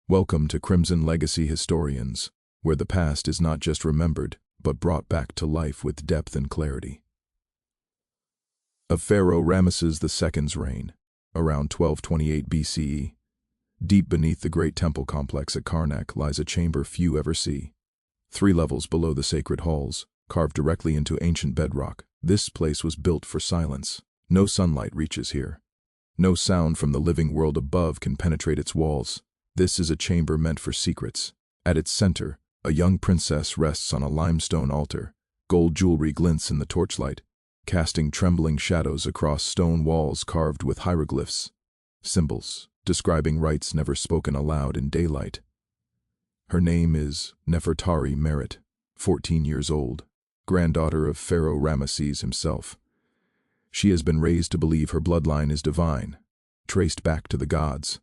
Welcome to Crimson Legacy Historians, where the past is not just remembered, but brought back to life with depth and clarity. Of Pharaoh Ramesses II's reign, around 1228 BCE, deep beneath the great temple complex at Karnak lies a chamber few ever see. 3 levels below the sacred halls, carved directly into ancient bedrock, this place was built for silence. No sunlight reaches here. No sound from the living world above can penetrate its walls. This is a chamber meant for secrets. At its center, a young princess rests on a limestone altar. Gold jewelry glints in the torchlight, casting trembling shadows across stone walls carved with hieroglyphs, symbols describing rites never spoken aloud in daylight. Her name is Nefertari Merit, 14 years old, granddaughter of Pharaoh Ramesses himself. She has been raised to believe her bloodline is divine, traced back to the gods.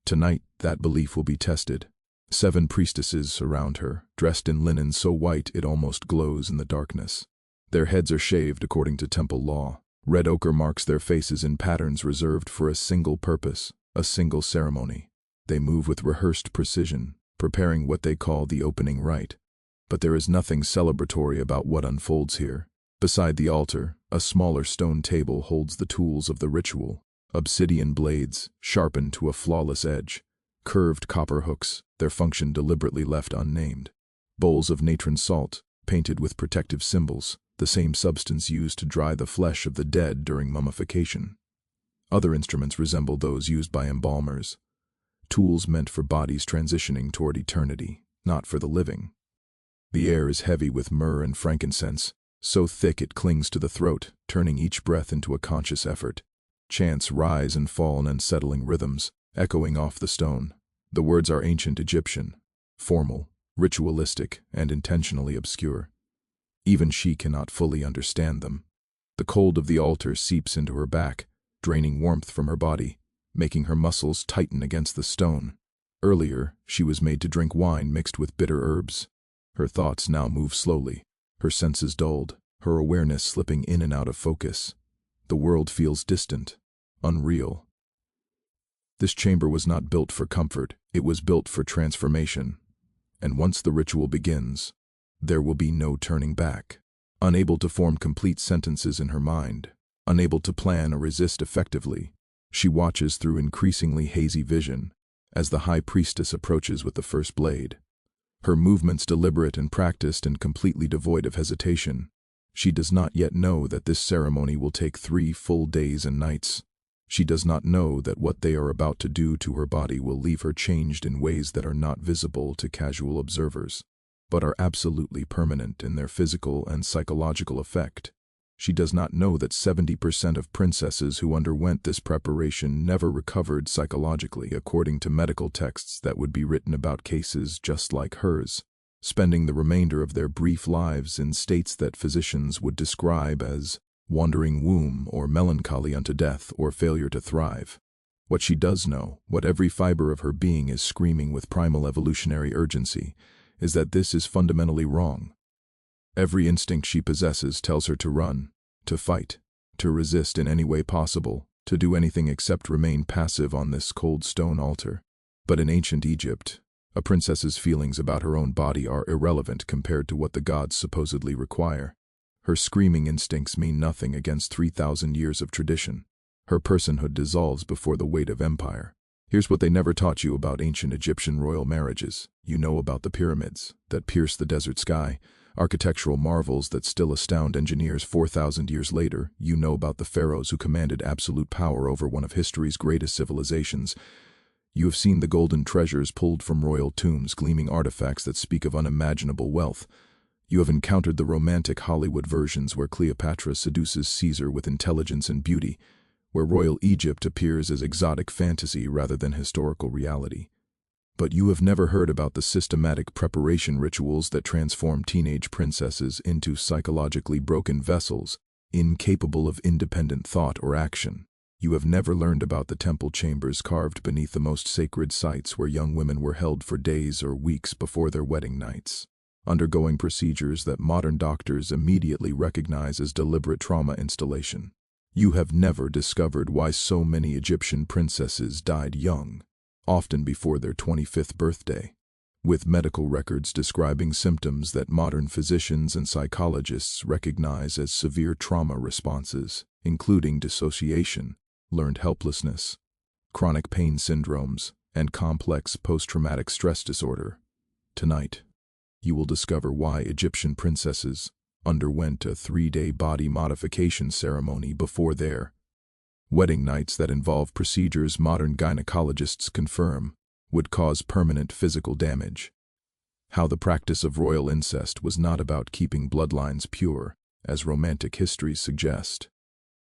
Tonight, that belief will be tested. 7 priestesses surround her, dressed in linen so white it almost glows in the darkness. Their heads are shaved according to temple law. Red ochre marks their faces in patterns reserved for a single purpose, a single ceremony. They move with rehearsed precision, preparing what they call the opening rite. But there is nothing celebratory about what unfolds here. Beside the altar, a smaller stone table holds the tools of the ritual. Obsidian blades, sharpened to a flawless edge. Curved copper hooks, their function deliberately left unnamed. Bowls of natron salt, painted with protective symbols, the same substance used to dry the flesh of the dead during mummification. Other instruments resemble those used by embalmers. Tools meant for bodies transitioning toward eternity, not for the living. The air is heavy with myrrh and frankincense, so thick it clings to the throat, turning each breath into a conscious effort. Chants rise and fall in unsettling rhythms, echoing off the stone. The words are ancient Egyptian, formal, ritualistic, and intentionally obscure. Even she cannot fully understand them. The cold of the altar seeps into her back, draining warmth from her body, making her muscles tighten against the stone. Earlier, she was made to drink wine mixed with bitter herbs. Her thoughts now move slowly, her senses dulled, her awareness slipping in and out of focus. The world feels distant, unreal. This chamber was not built for comfort, it was built for transformation. And once the ritual begins, there will be no turning back. Unable to form complete sentences in her mind, unable to plan or resist effectively, she watches through increasingly hazy vision as the high priestess approaches with the first blade. Her movements deliberate and practiced and completely devoid of hesitation. She does not yet know that this ceremony will take 3 full days and nights. She does not know that what they are about to do to her body will leave her changed in ways that are not visible to casual observers, but are absolutely permanent in their physical and psychological effect. She does not know that 70% of princesses who underwent this preparation never recovered psychologically according to medical texts that would be written about cases just like hers, spending the remainder of their brief lives in states that physicians would describe as wandering womb or melancholy unto death or failure to thrive. What she does know, what every fiber of her being is screaming with primal evolutionary urgency, is that this is fundamentally wrong. Every instinct she possesses tells her to run, to fight, to resist in any way possible, to do anything except remain passive on this cold stone altar. But in ancient Egypt, a princess's feelings about her own body are irrelevant compared to what the gods supposedly require. Her screaming instincts mean nothing against 3,000 years of tradition. Her personhood dissolves before the weight of empire. Here's what they never taught you about ancient Egyptian royal marriages. You know about the pyramids that pierce the desert sky, architectural marvels that still astound engineers 4,000 years later. You know about the pharaohs who commanded absolute power over one of history's greatest civilizations. You have seen the golden treasures pulled from royal tombs, gleaming artifacts that speak of unimaginable wealth. You have encountered the romantic Hollywood versions where Cleopatra seduces Caesar with intelligence and beauty, where royal Egypt appears as exotic fantasy rather than historical reality. But you have never heard about the systematic preparation rituals that transform teenage princesses into psychologically broken vessels, incapable of independent thought or action. You have never learned about the temple chambers carved beneath the most sacred sites where young women were held for days or weeks before their wedding nights, undergoing procedures that modern doctors immediately recognize as deliberate trauma installation. You have never discovered why so many Egyptian princesses died young. often before their 25th birthday, with medical records describing symptoms that modern physicians and psychologists recognize as severe trauma responses, including dissociation, learned helplessness, chronic pain syndromes, and complex post-traumatic stress disorder. Tonight, you will discover why Egyptian princesses underwent a 3-day body modification ceremony before their wedding nights that involve procedures modern gynecologists confirm would cause permanent physical damage. How the practice of royal incest was not about keeping bloodlines pure, as romantic histories suggest,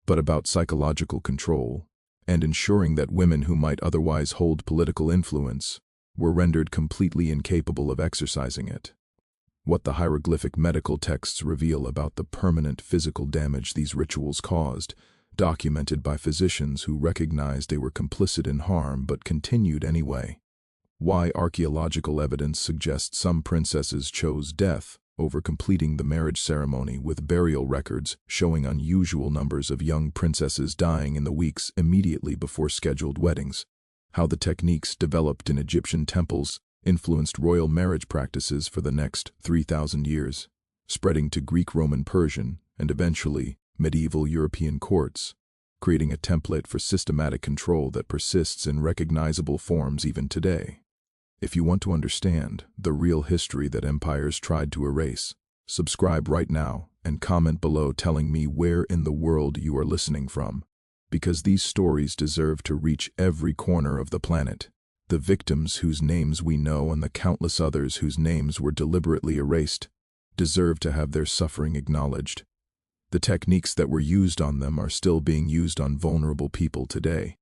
but about psychological control and ensuring that women who might otherwise hold political influence were rendered completely incapable of exercising it. What the hieroglyphic medical texts reveal about the permanent physical damage these rituals caused, documented by physicians who recognized they were complicit in harm but continued anyway. Why archaeological evidence suggests some princesses chose death over completing the marriage ceremony, with burial records showing unusual numbers of young princesses dying in the weeks immediately before scheduled weddings. How the techniques developed in Egyptian temples influenced royal marriage practices for the next 3,000 years, spreading to Greek, Roman, Persian, and eventually medieval European courts, creating a template for systematic control that persists in recognizable forms even today. If you want to understand the real history that empires tried to erase, subscribe right now and comment below telling me where in the world you are listening from, because these stories deserve to reach every corner of the planet. The victims whose names we know and the countless others whose names were deliberately erased deserve to have their suffering acknowledged. The techniques that were used on them are still being used on vulnerable people today,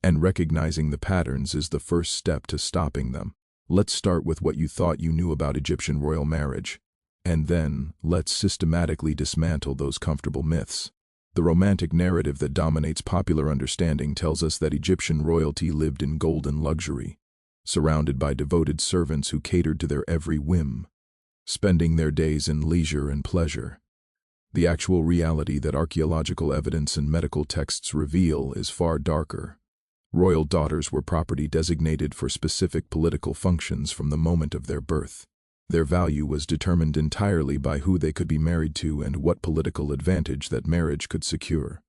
and recognizing the patterns is the first step to stopping them. Let's start with what you thought you knew about Egyptian royal marriage, and then let's systematically dismantle those comfortable myths. The romantic narrative that dominates popular understanding tells us that Egyptian royalty lived in golden luxury, surrounded by devoted servants who catered to their every whim, spending their days in leisure and pleasure. The actual reality that archaeological evidence and medical texts reveal is far darker. Royal daughters were property designated for specific political functions from the moment of their birth. Their value was determined entirely by who they could be married to and what political advantage that marriage could secure.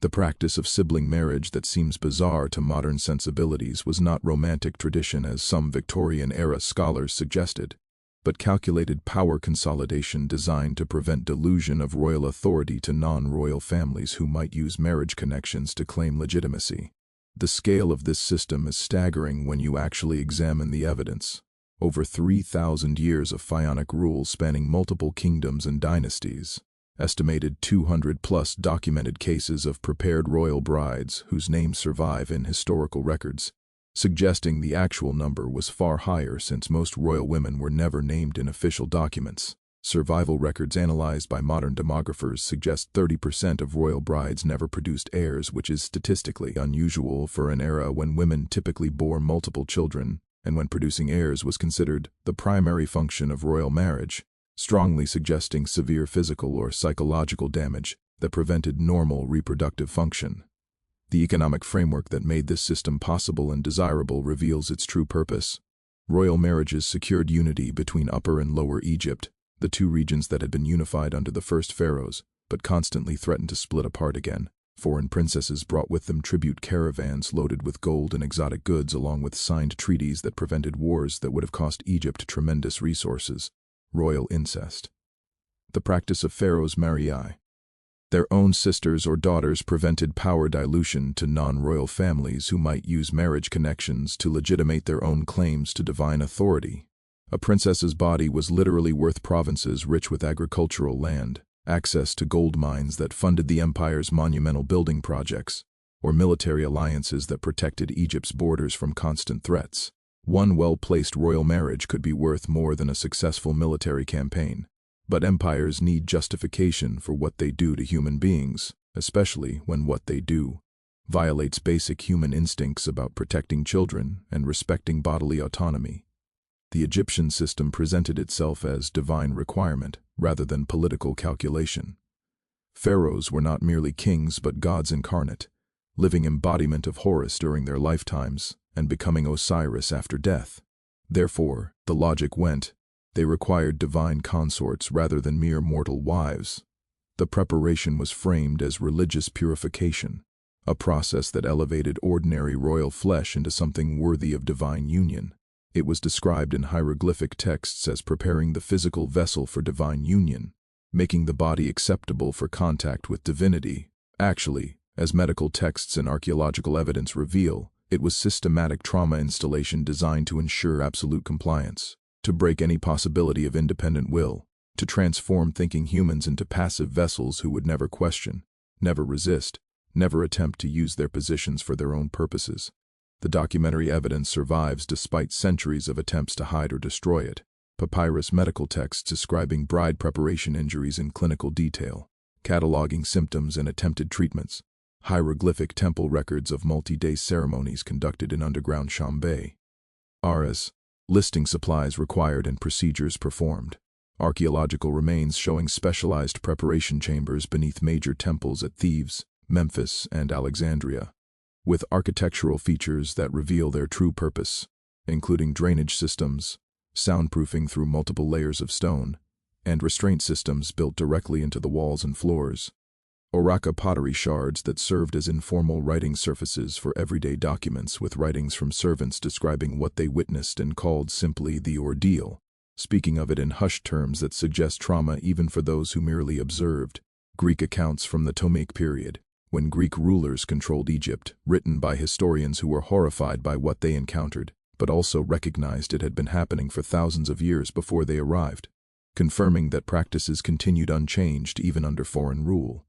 The practice of sibling marriage that seems bizarre to modern sensibilities was not romantic tradition as some Victorian-era scholars suggested, but calculated power consolidation designed to prevent delusion of royal authority to non-royal families who might use marriage connections to claim legitimacy. The scale of this system is staggering when you actually examine the evidence. Over 3,000 years of pharaonic rule spanning multiple kingdoms and dynasties, estimated 200+ documented cases of prepared royal brides whose names survive in historical records, suggesting the actual number was far higher since most royal women were never named in official documents. Survival records analyzed by modern demographers suggest 30% of royal brides never produced heirs, which is statistically unusual for an era when women typically bore multiple children and when producing heirs was considered the primary function of royal marriage, strongly suggesting severe physical or psychological damage that prevented normal reproductive function. The economic framework that made this system possible and desirable reveals its true purpose. Royal marriages secured unity between Upper and Lower Egypt, the two regions that had been unified under the first pharaohs, but constantly threatened to split apart again. Foreign princesses brought with them tribute caravans loaded with gold and exotic goods, along with signed treaties that prevented wars that would have cost Egypt tremendous resources. Royal incest. The practice of pharaohs marrying their own sisters or daughters prevented power dilution to non-royal families who might use marriage connections to legitimate their own claims to divine authority. A princess's body was literally worth provinces rich with agricultural land, access to gold mines that funded the empire's monumental building projects, or military alliances that protected Egypt's borders from constant threats. One well-placed royal marriage could be worth more than a successful military campaign. But empires need justification for what they do to human beings, especially when what they do violates basic human instincts about protecting children and respecting bodily autonomy. The Egyptian system presented itself as divine requirement rather than political calculation. Pharaohs were not merely kings but gods incarnate, living embodiment of Horus during their lifetimes and becoming Osiris after death. Therefore, the logic went, they required divine consorts rather than mere mortal wives. The preparation was framed as religious purification, a process that elevated ordinary royal flesh into something worthy of divine union. It was described in hieroglyphic texts as preparing the physical vessel for divine union, making the body acceptable for contact with divinity. Actually, as medical texts and archaeological evidence reveal, it was systematic trauma installation designed to ensure absolute compliance, to break any possibility of independent will, to transform thinking humans into passive vessels who would never question, never resist, never attempt to use their positions for their own purposes. The documentary evidence survives despite centuries of attempts to hide or destroy it. Papyrus medical texts describing bride preparation injuries in clinical detail, cataloging symptoms and attempted treatments, hieroglyphic temple records of multi-day ceremonies conducted in underground Shambay. Rs. listing supplies required and procedures performed. Archaeological remains showing specialized preparation chambers beneath major temples at Thebes, Memphis, and Alexandria, with architectural features that reveal their true purpose, including drainage systems, soundproofing through multiple layers of stone, and restraint systems built directly into the walls and floors. Oraka pottery shards that served as informal writing surfaces for everyday documents with writings from servants describing what they witnessed and called simply the ordeal, speaking of it in hushed terms that suggest trauma even for those who merely observed. Greek accounts from the Ptolemaic period, when Greek rulers controlled Egypt, written by historians who were horrified by what they encountered, but also recognized it had been happening for thousands of years before they arrived, confirming that practices continued unchanged even under foreign rule.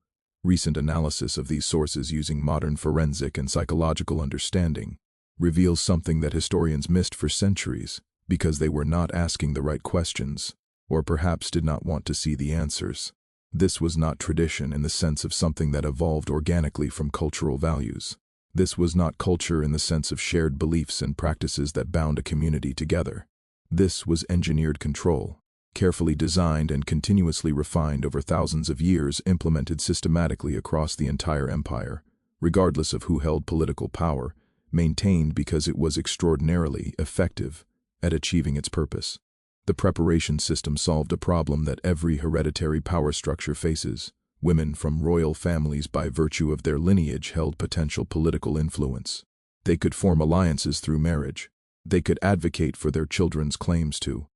Recent analysis of these sources using modern forensic and psychological understanding reveals something that historians missed for centuries because they were not asking the right questions, or perhaps did not want to see the answers. This was not tradition in the sense of something that evolved organically from cultural values. This was not culture in the sense of shared beliefs and practices that bound a community together. This was engineered control, carefully designed and continuously refined over thousands of years, implemented systematically across the entire empire, regardless of who held political power, maintained because it was extraordinarily effective at achieving its purpose. The preparation system solved a problem that every hereditary power structure faces. Women from royal families by virtue of their lineage held potential political influence. They could form alliances through marriage. They could advocate for their children's claims to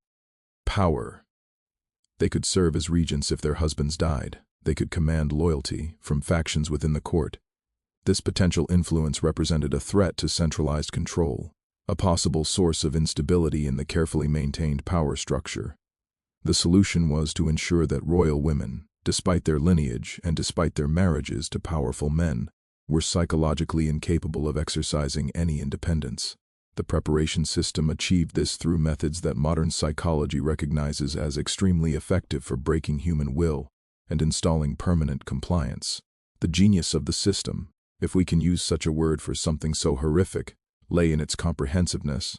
power. They could serve as regents if their husbands died. They could command loyalty from factions within the court. This potential influence represented a threat to centralized control, a possible source of instability in the carefully maintained power structure. The solution was to ensure that royal women, despite their lineage and despite their marriages to powerful men, were psychologically incapable of exercising any independence. The preparation system achieved this through methods that modern psychology recognizes as extremely effective for breaking human will and installing permanent compliance. The genius of the system, if we can use such a word for something so horrific, lay in its comprehensiveness.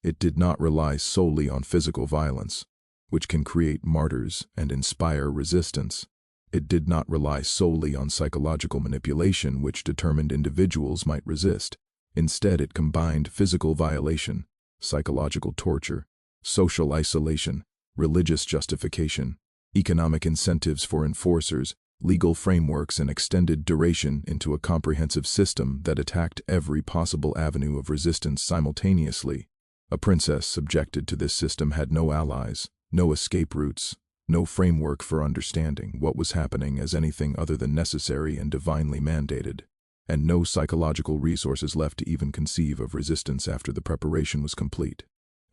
It did not rely solely on physical violence, which can create martyrs and inspire resistance. It did not rely solely on psychological manipulation, which determined individuals might resist. Instead, it combined physical violation, psychological torture, social isolation, religious justification, economic incentives for enforcers, legal frameworks, and extended duration into a comprehensive system that attacked every possible avenue of resistance simultaneously. A princess subjected to this system had no allies, no escape routes, no framework for understanding what was happening as anything other than necessary and divinely mandated, and no psychological resources left to even conceive of resistance after the preparation was complete.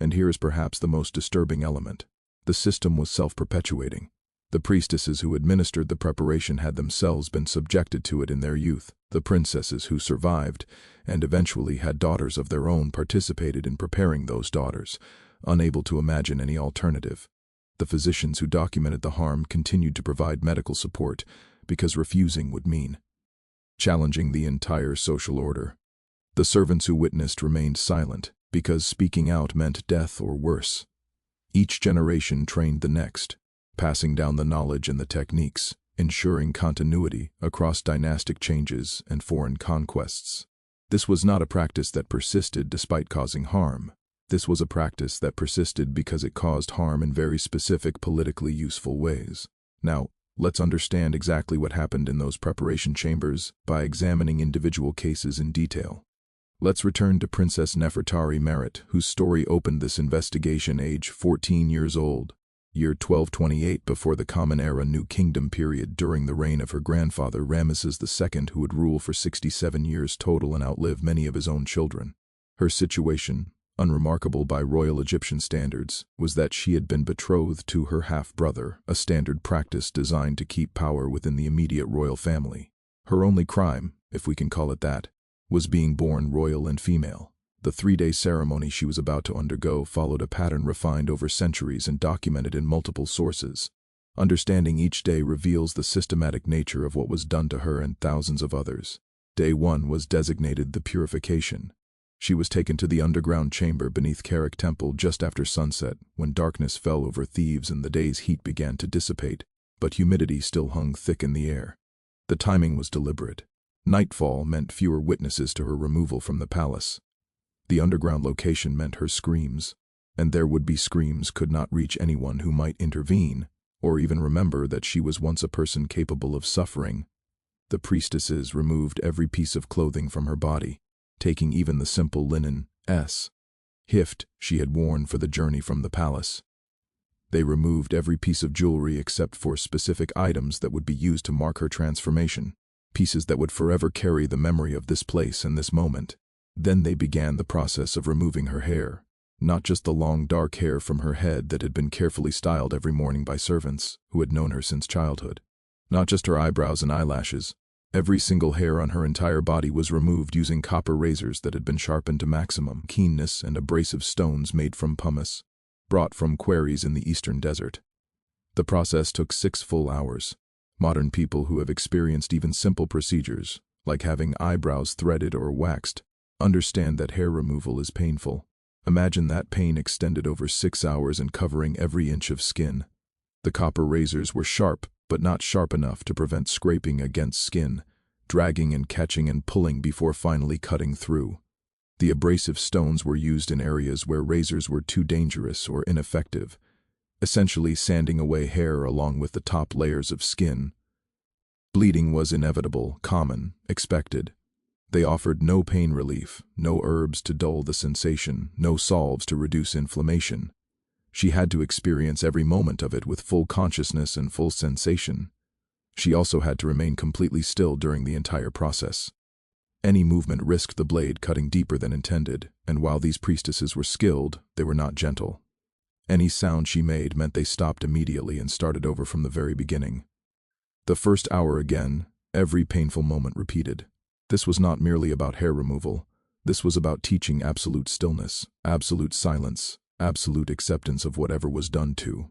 And here is perhaps the most disturbing element. The system was self-perpetuating. The priestesses who administered the preparation had themselves been subjected to it in their youth. The princesses who survived and eventually had daughters of their own participated in preparing those daughters, unable to imagine any alternative. The physicians who documented the harm continued to provide medical support because refusing would mean challenging the entire social order. The servants who witnessed remained silent because speaking out meant death or worse. Each generation trained the next, passing down the knowledge and the techniques, ensuring continuity across dynastic changes and foreign conquests. This was not a practice that persisted despite causing harm. This was a practice that persisted because it caused harm in very specific politically useful ways. Now, let's understand exactly what happened in those preparation chambers by examining individual cases in detail. Let's return to Princess Nefertari Merit, whose story opened this investigation age 14 years old, year 1228 before the Common Era New Kingdom period during the reign of her grandfather Ramesses II, who would rule for 67 years total and outlive many of his own children. Her situation, unremarkable by royal Egyptian standards, was that she had been betrothed to her half-brother, a standard practice designed to keep power within the immediate royal family. Her only crime, if we can call it that, was being born royal and female. The 3-day ceremony she was about to undergo followed a pattern refined over centuries and documented in multiple sources. Understanding each day reveals the systematic nature of what was done to her and thousands of others. Day 1 was designated the purification. She was taken to the underground chamber beneath Carrick Temple just after sunset, when darkness fell over Thebes and the day's heat began to dissipate, but humidity still hung thick in the air. The timing was deliberate. Nightfall meant fewer witnesses to her removal from the palace. The underground location meant her screams, and their would-be screams could not reach anyone who might intervene, or even remember that she was once a person capable of suffering. The priestesses removed every piece of clothing from her body, taking even the simple linen hift she had worn for the journey from the palace. They removed every piece of jewelry except for specific items that would be used to mark her transformation, pieces that would forever carry the memory of this place and this moment. Then they began the process of removing her hair, not just the long dark hair from her head that had been carefully styled every morning by servants who had known her since childhood. Not just her eyebrows and eyelashes. Every single hair on her entire body was removed using copper razors that had been sharpened to maximum keenness and abrasive stones made from pumice, brought from quarries in the eastern desert. The process took 6 full hours. Modern people who have experienced even simple procedures, like having eyebrows threaded or waxed, understand that hair removal is painful. Imagine that pain extended over 6 hours and covering every inch of skin. The copper razors were sharp, but not sharp enough to prevent scraping against skin, dragging and catching and pulling before finally cutting through. The abrasive stones were used in areas where razors were too dangerous or ineffective, essentially sanding away hair along with the top layers of skin. Bleeding was inevitable, common, expected. They offered no pain relief, no herbs to dull the sensation, no salves to reduce inflammation. She had to experience every moment of it with full consciousness and full sensation. She also had to remain completely still during the entire process. Any movement risked the blade cutting deeper than intended, and while these priestesses were skilled, they were not gentle. Any sound she made meant they stopped immediately and started over from the very beginning. The first hour again, every painful moment repeated. This was not merely about hair removal. This was about teaching absolute stillness, absolute silence, absolute acceptance of whatever was done to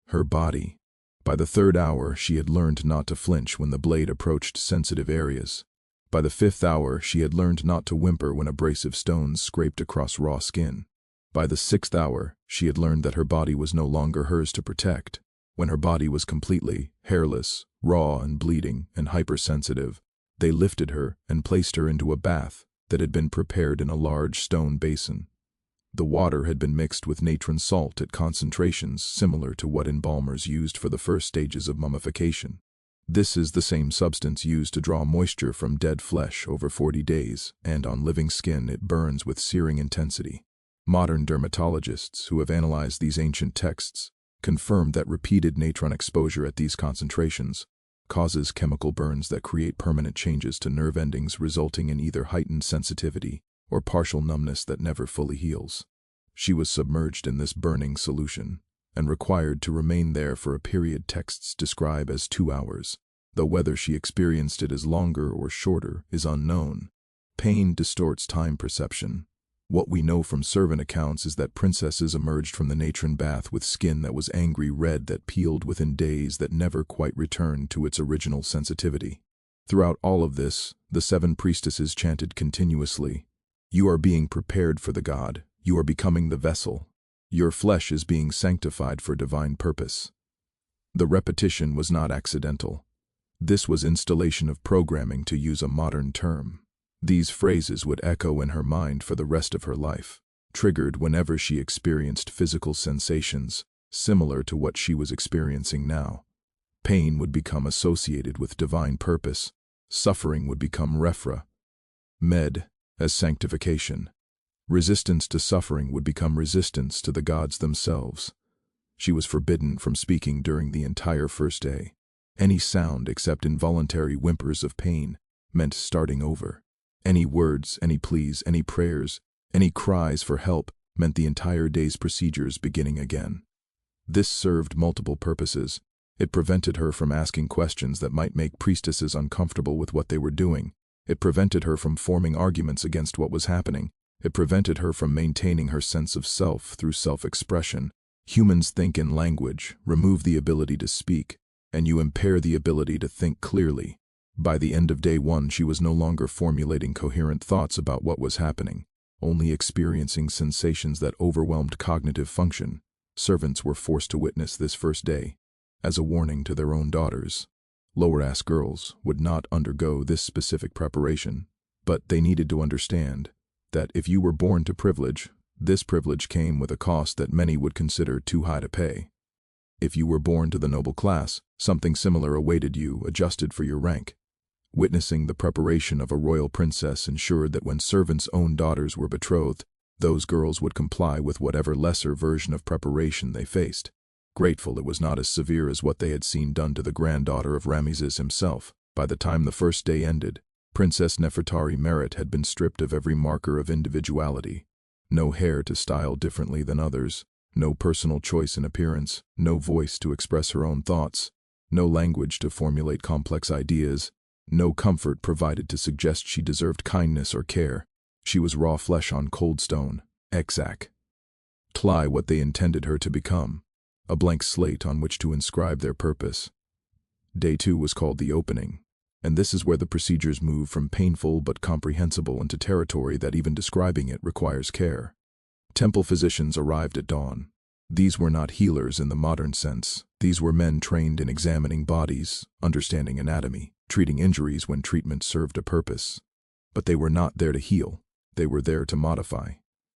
her body. By the 3rd hour, she had learned not to flinch when the blade approached sensitive areas. By the 5th hour, she had learned not to whimper when abrasive stones scraped across raw skin. By the 6th hour, she had learned that her body was no longer hers to protect. When her body was completely hairless, raw and bleeding and hypersensitive, they lifted her and placed her into a bath that had been prepared in a large stone basin. The water had been mixed with natron salt at concentrations similar to what embalmers used for the first stages of mummification. This is the same substance used to draw moisture from dead flesh over 40 days, and on living skin it burns with searing intensity. Modern dermatologists who have analyzed these ancient texts confirmed that repeated natron exposure at these concentrations causes chemical burns that create permanent changes to nerve endings, resulting in either heightened sensitivity or partial numbness that never fully heals. She was submerged in this burning solution and required to remain there for a period texts describe as 2 hours, though whether she experienced it as longer or shorter is unknown. Pain distorts time perception. What we know from servant accounts is that princesses emerged from the natron bath with skin that was angry red that peeled within days that never quite returned to its original sensitivity. Throughout all of this, the 7 priestesses chanted continuously, "You are being prepared for the god. You are becoming the vessel. Your flesh is being sanctified for divine purpose." The repetition was not accidental. This was installation of programming, to use a modern term. These phrases would echo in her mind for the rest of her life, triggered whenever she experienced physical sensations similar to what she was experiencing now. Pain would become associated with divine purpose. Suffering would become rephra, med, as sanctification. Resistance to suffering would become resistance to the gods themselves. She was forbidden from speaking during the entire first day. Any sound except involuntary whimpers of pain meant starting over. Any words, any pleas, any prayers, any cries for help meant the entire day's procedures beginning again. This served multiple purposes. It prevented her from asking questions that might make priestesses uncomfortable with what they were doing. It prevented her from forming arguments against what was happening. It prevented her from maintaining her sense of self through self-expression. Humans think in language, remove the ability to speak, and you impair the ability to think clearly. By the end of day 1, she was no longer formulating coherent thoughts about what was happening, only experiencing sensations that overwhelmed cognitive function. Servants were forced to witness this first day as a warning to their own daughters. Lower-caste girls would not undergo this specific preparation, but they needed to understand that if you were born to privilege, this privilege came with a cost that many would consider too high to pay. If you were born to the noble class, something similar awaited you, adjusted for your rank. Witnessing the preparation of a royal princess ensured that when servants' own daughters were betrothed, those girls would comply with whatever lesser version of preparation they faced. Grateful it was not as severe as what they had seen done to the granddaughter of Ramesses himself. By the time the first day ended, Princess Nefertari Merit had been stripped of every marker of individuality. No hair to style differently than others, no personal choice in appearance, no voice to express her own thoughts, no language to formulate complex ideas, no comfort provided to suggest she deserved kindness or care. She was raw flesh on cold stone, exact. What they intended her to become, a blank slate on which to inscribe their purpose. Day 2 was called the opening, and this is where the procedures move from painful but comprehensible into territory that even describing it requires care. Temple physicians arrived at dawn. These were not healers in the modern sense. These were men trained in examining bodies, understanding anatomy, treating injuries when treatment served a purpose. But they were not there to heal. They were there to modify.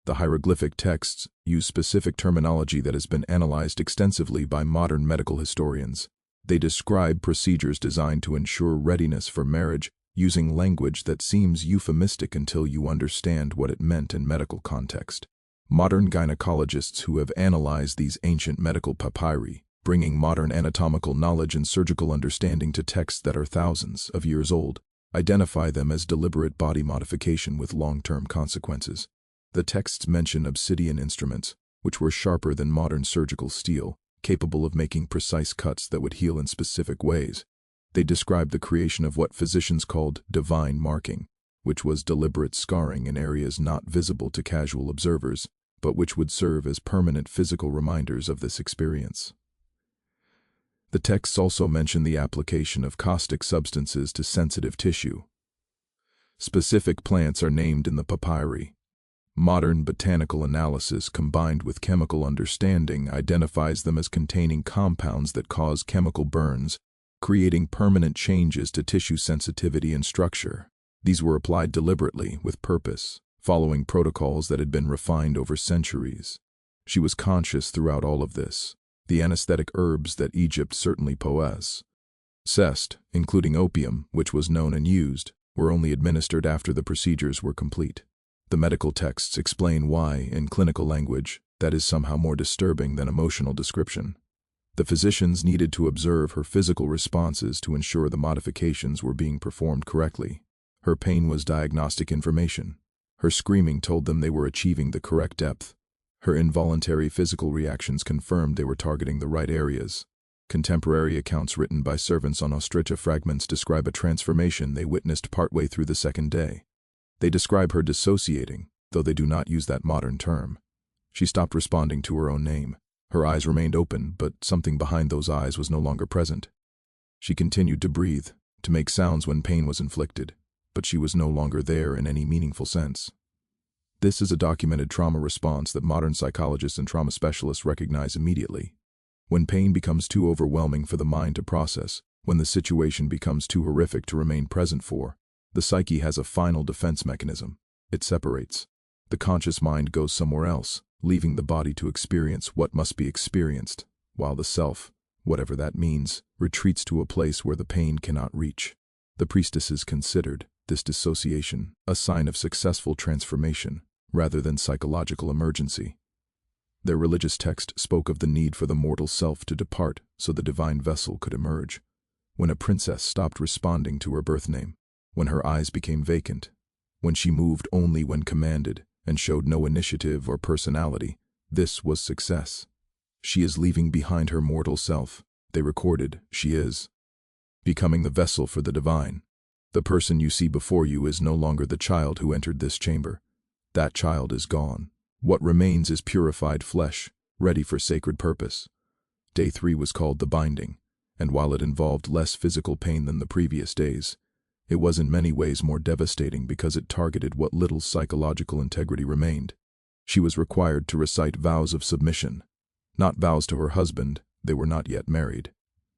The hieroglyphic texts use specific terminology that has been analyzed extensively by modern medical historians. They describe procedures designed to ensure readiness for marriage, using language that seems euphemistic until you understand what it meant in medical context. Modern gynecologists who have analyzed these ancient medical papyri, bringing modern anatomical knowledge and surgical understanding to texts that are thousands of years old, identify them as deliberate body modification with long-term consequences. The texts mention obsidian instruments, which were sharper than modern surgical steel, capable of making precise cuts that would heal in specific ways. They describe the creation of what physicians called divine marking, which was deliberate scarring in areas not visible to casual observers, but which would serve as permanent physical reminders of this experience. The texts also mention the application of caustic substances to sensitive tissue. Specific plants are named in the papyri. Modern botanical analysis combined with chemical understanding identifies them as containing compounds that cause chemical burns, creating permanent changes to tissue sensitivity and structure. These were applied deliberately, with purpose, following protocols that had been refined over centuries. She was conscious throughout all of this. The anesthetic herbs that Egypt certainly possessed, including opium, which was known and used, were only administered after the procedures were complete. The medical texts explain why, in clinical language, that is somehow more disturbing than emotional description. The physicians needed to observe her physical responses to ensure the modifications were being performed correctly. Her pain was diagnostic information. Her screaming told them they were achieving the correct depth. Her involuntary physical reactions confirmed they were targeting the right areas. Contemporary accounts written by servants on ostrich fragments describe a transformation they witnessed partway through the second day. They describe her dissociating, though they do not use that modern term. She stopped responding to her own name. Her eyes remained open, but something behind those eyes was no longer present. She continued to breathe, to make sounds when pain was inflicted, but she was no longer there in any meaningful sense. This is a documented trauma response that modern psychologists and trauma specialists recognize immediately. When pain becomes too overwhelming for the mind to process, When the situation becomes too horrific to remain present for, the psyche has a final defense mechanism. It separates. The conscious mind goes somewhere else, leaving the body to experience what must be experienced, while the self, whatever that means, retreats to a place where the pain cannot reach. The priestesses considered this dissociation a sign of successful transformation rather than psychological emergency. Their religious text spoke of the need for the mortal self to depart so the divine vessel could emerge. When a princess stopped responding to her birth name, when her eyes became vacant, when she moved only when commanded and showed no initiative or personality, this was success. She is leaving behind her mortal self, they recorded. She is becoming the vessel for the divine. The person you see before you is no longer the child who entered this chamber. That child is gone. What remains is purified flesh, ready for sacred purpose. Day 3 was called the binding, and while it involved less physical pain than the previous days, it was in many ways more devastating because it targeted what little psychological integrity remained. She was required to recite vows of submission, not vows to her husband, they were not yet married,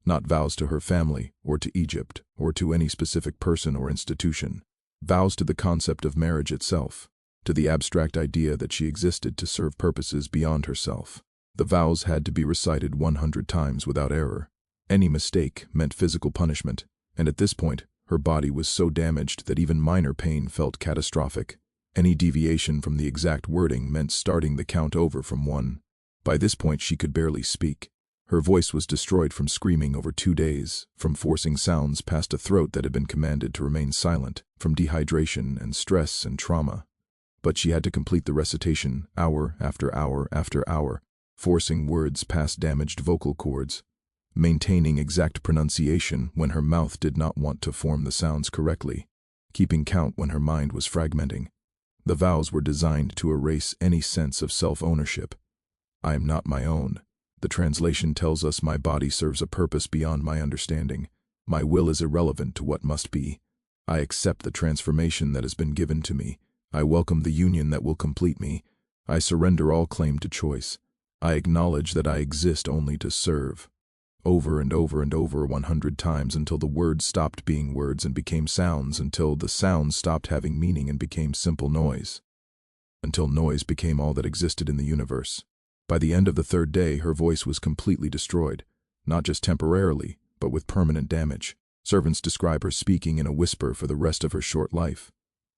not vows to her family or to Egypt or to any specific person or institution, vows to the concept of marriage itself, to the abstract idea that she existed to serve purposes beyond herself. The vows had to be recited 100 times without error. Any mistake meant physical punishment, and at this point, her body was so damaged that even minor pain felt catastrophic. Any deviation from the exact wording meant starting the count over from 1. By this point, she could barely speak. Her voice was destroyed from screaming over 2 days, from forcing sounds past a throat that had been commanded to remain silent, from dehydration and stress and trauma. But she had to complete the recitation hour after hour after hour, forcing words past damaged vocal cords, maintaining exact pronunciation when her mouth did not want to form the sounds correctly, keeping count when her mind was fragmenting. The vows were designed to erase any sense of self-ownership. I am not my own. The translation tells us my body serves a purpose beyond my understanding. My will is irrelevant to what must be. I accept the transformation that has been given to me. I welcome the union that will complete me. I surrender all claim to choice. I acknowledge that I exist only to serve. Over and over and over 100 times until the words stopped being words and became sounds, until the sounds stopped having meaning and became simple noise. Until noise became all that existed in the universe. By the end of the 3rd day, her voice was completely destroyed, not just temporarily, but with permanent damage. Servants describe her speaking in a whisper for the rest of her short life.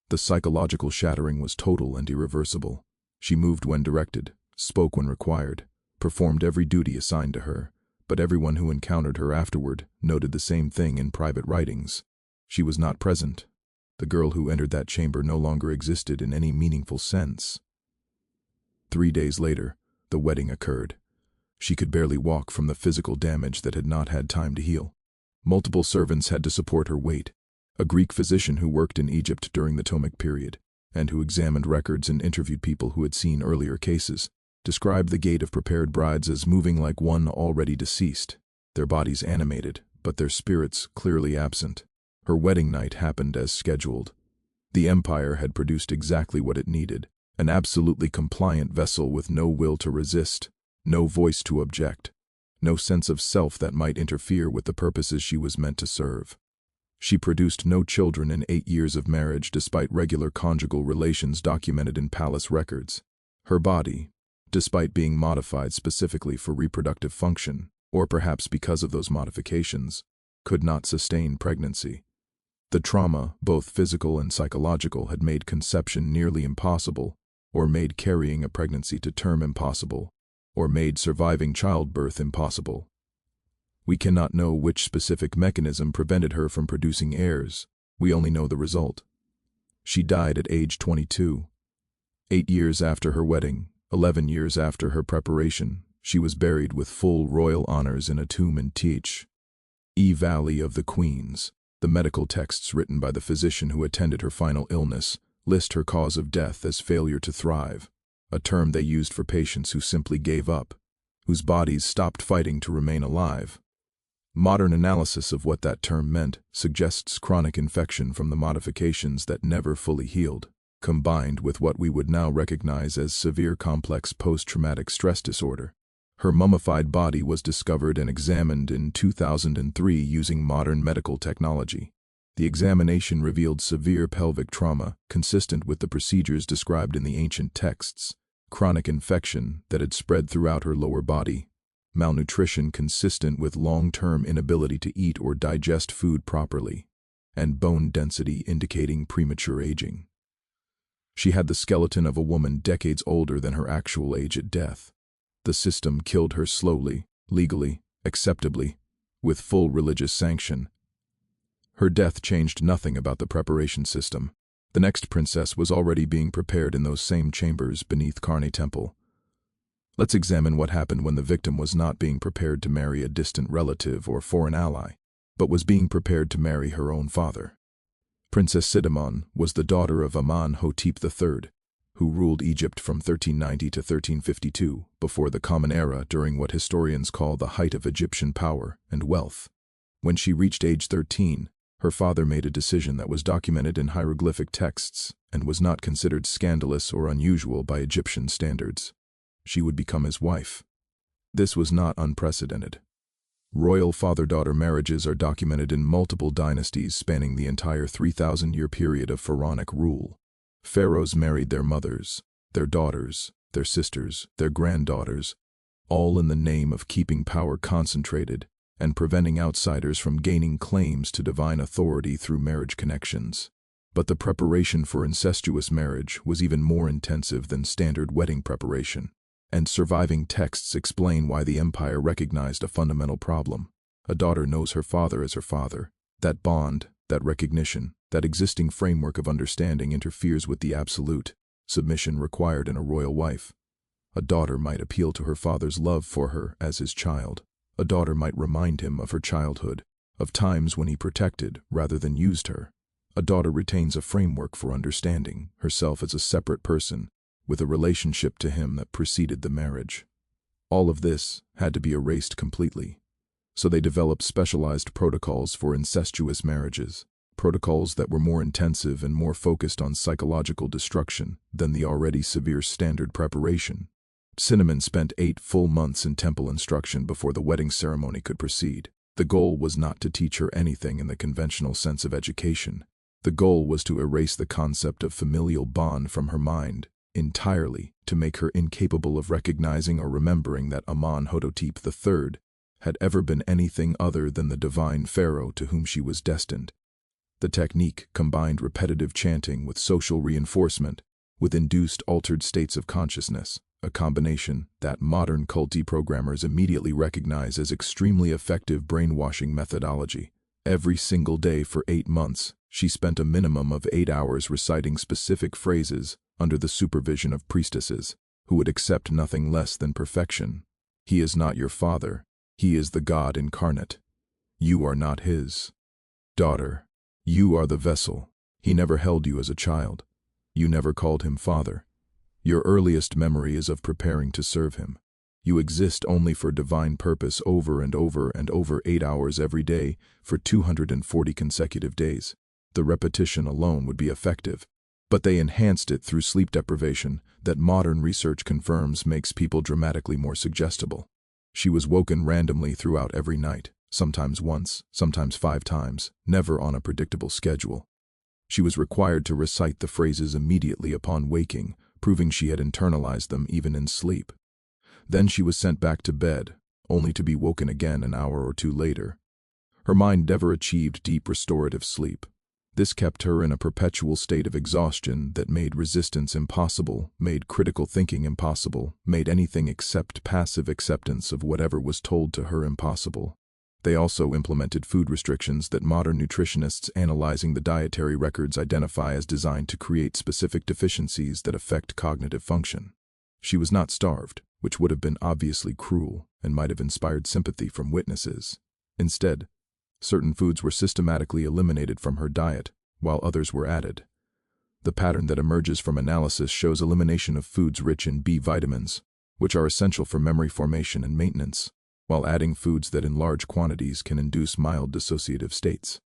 The psychological shattering was total and irreversible. She moved when directed, spoke when required, performed every duty assigned to her, but everyone who encountered her afterward noted the same thing in private writings. She was not present. The girl who entered that chamber no longer existed in any meaningful sense. 3 days later, the wedding occurred. She could barely walk from the physical damage that had not had time to heal. Multiple servants had to support her weight. A Greek physician who worked in Egypt during the Ptolemaic period, and who examined records and interviewed people who had seen earlier cases, described the gait of prepared brides as moving like one already deceased, their bodies animated, but their spirits clearly absent. Her wedding night happened as scheduled. The empire had produced exactly what it needed, an absolutely compliant vessel with no will to resist, no voice to object, no sense of self that might interfere with the purposes she was meant to serve. She produced no children in 8 years of marriage despite regular conjugal relations documented in palace records. Her body, despite being modified specifically for reproductive function, or perhaps because of those modifications, could not sustain pregnancy. The trauma, both physical and psychological, had made conception nearly impossible, or made carrying a pregnancy to term impossible, or made surviving childbirth impossible. We cannot know which specific mechanism prevented her from producing heirs. We only know the result. She died at age 22. 8 years after her wedding, 11 years after her preparation, she was buried with full royal honors in a tomb in Teach, Valley of the Queens. The medical texts written by the physician who attended her final illness list her cause of death as failure to thrive, a term they used for patients who simply gave up, whose bodies stopped fighting to remain alive. Modern analysis of what that term meant suggests chronic infection from the modifications that never fully healed, combined with what we would now recognize as severe complex post-traumatic stress disorder. Her mummified body was discovered and examined in 2003 using modern medical technology. The examination revealed severe pelvic trauma consistent with the procedures described in the ancient texts, chronic infection that had spread throughout her lower body, malnutrition consistent with long-term inability to eat or digest food properly, and bone density indicating premature aging. She had the skeleton of a woman decades older than her actual age at death. The system killed her slowly, legally, acceptably, with full religious sanction. Her death changed nothing about the preparation system. The next princess was already being prepared in those same chambers beneath Karni Temple. Let's examine what happened when the victim was not being prepared to marry a distant relative or foreign ally, but was being prepared to marry her own father. Princess Sidamon was the daughter of Amenhotep III, who ruled Egypt from 1390 to 1352, before the Common Era, during what historians call the height of Egyptian power and wealth. When she reached age 13, her father made a decision that was documented in hieroglyphic texts and was not considered scandalous or unusual by Egyptian standards. She would become his wife. This was not unprecedented. Royal father-daughter marriages are documented in multiple dynasties spanning the entire 3,000-year period of pharaonic rule. Pharaohs married their mothers, their daughters, their sisters, their granddaughters, all in the name of keeping power concentrated and preventing outsiders from gaining claims to divine authority through marriage connections. But the preparation for incestuous marriage was even more intensive than standard wedding preparation, and surviving texts explain why the empire recognized a fundamental problem. A daughter knows her father as her father. That bond, that recognition, that existing framework of understanding interferes with the absolute submission required in a royal wife. A daughter might appeal to her father's love for her as his child. A daughter might remind him of her childhood, of times when he protected rather than used her. A daughter retains a framework for understanding herself as a separate person, with a relationship to him that preceded the marriage. All of this had to be erased completely. So they developed specialized protocols for incestuous marriages, protocols that were more intensive and more focused on psychological destruction than the already severe standard preparation. Cinnamon spent 8 full months in temple instruction before the wedding ceremony could proceed. The goal was not to teach her anything in the conventional sense of education. The goal was to erase the concept of familial bond from her mind entirely, to make her incapable of recognizing or remembering that Amenhotep III had ever been anything other than the divine pharaoh to whom she was destined. The technique combined repetitive chanting with social reinforcement, with induced altered states of consciousness, a combination that modern cult deprogrammers immediately recognize as extremely effective brainwashing methodology. Every single day for 8 months, she spent a minimum of 8 hours reciting specific phrases under the supervision of priestesses, who would accept nothing less than perfection. He is not your father. He is the God incarnate. You are not his. Daughter, you are the vessel. He never held you as a child. You never called him father. Your earliest memory is of preparing to serve him. You exist only for divine purpose over and over and over 8 hours every day for 240 consecutive days. The repetition alone would be effective, but they enhanced it through sleep deprivation that modern research confirms makes people dramatically more suggestible. She was woken randomly throughout every night, sometimes once, sometimes 5 times, never on a predictable schedule. She was required to recite the phrases immediately upon waking, proving she had internalized them even in sleep. Then she was sent back to bed, only to be woken again an hour or 2 later. Her mind never achieved deep restorative sleep. This kept her in a perpetual state of exhaustion that made resistance impossible, made critical thinking impossible, made anything except passive acceptance of whatever was told to her impossible. They also implemented food restrictions that modern nutritionists analyzing the dietary records identify as designed to create specific deficiencies that affect cognitive function. She was not starved, which would have been obviously cruel and might have inspired sympathy from witnesses. Instead, certain foods were systematically eliminated from her diet, while others were added. The pattern that emerges from analysis shows elimination of foods rich in B vitamins, which are essential for memory formation and maintenance, while adding foods that in large quantities can induce mild dissociative states.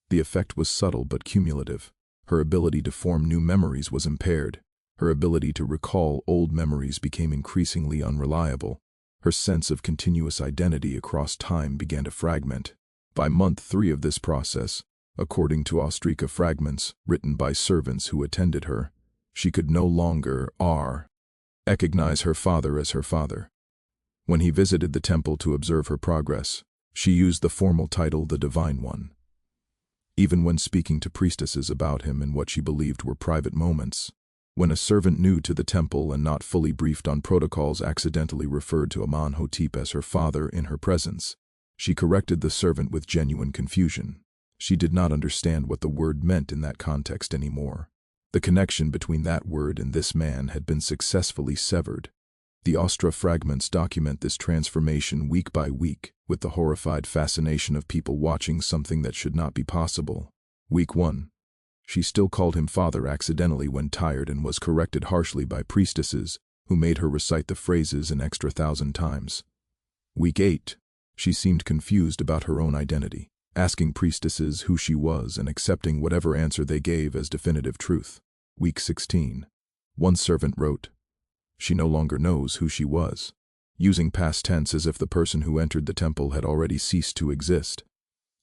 The effect was subtle but cumulative. Her ability to form new memories was impaired. Her ability to recall old memories became increasingly unreliable. Her sense of continuous identity across time began to fragment. By month 3 of this process, according to ostraca fragments written by servants who attended her, she could no longer recognize her father as her father. When he visited the temple to observe her progress, she used the formal title the Divine One. Even when speaking to priestesses about him in what she believed were private moments, when a servant new to the temple and not fully briefed on protocols accidentally referred to Amenhotep as her father in her presence, she corrected the servant with genuine confusion. She did not understand what the word meant in that context anymore. The connection between that word and this man had been successfully severed. The Ostra fragments document this transformation week by week, with the horrified fascination of people watching something that should not be possible. Week 1. She still called him father accidentally when tired and was corrected harshly by priestesses who made her recite the phrases an extra 1,000 times. Week 8. She seemed confused about her own identity, asking priestesses who she was and accepting whatever answer they gave as definitive truth. Week 16. One servant wrote, "She no longer knows who she was," using past tense as if the person who entered the temple had already ceased to exist.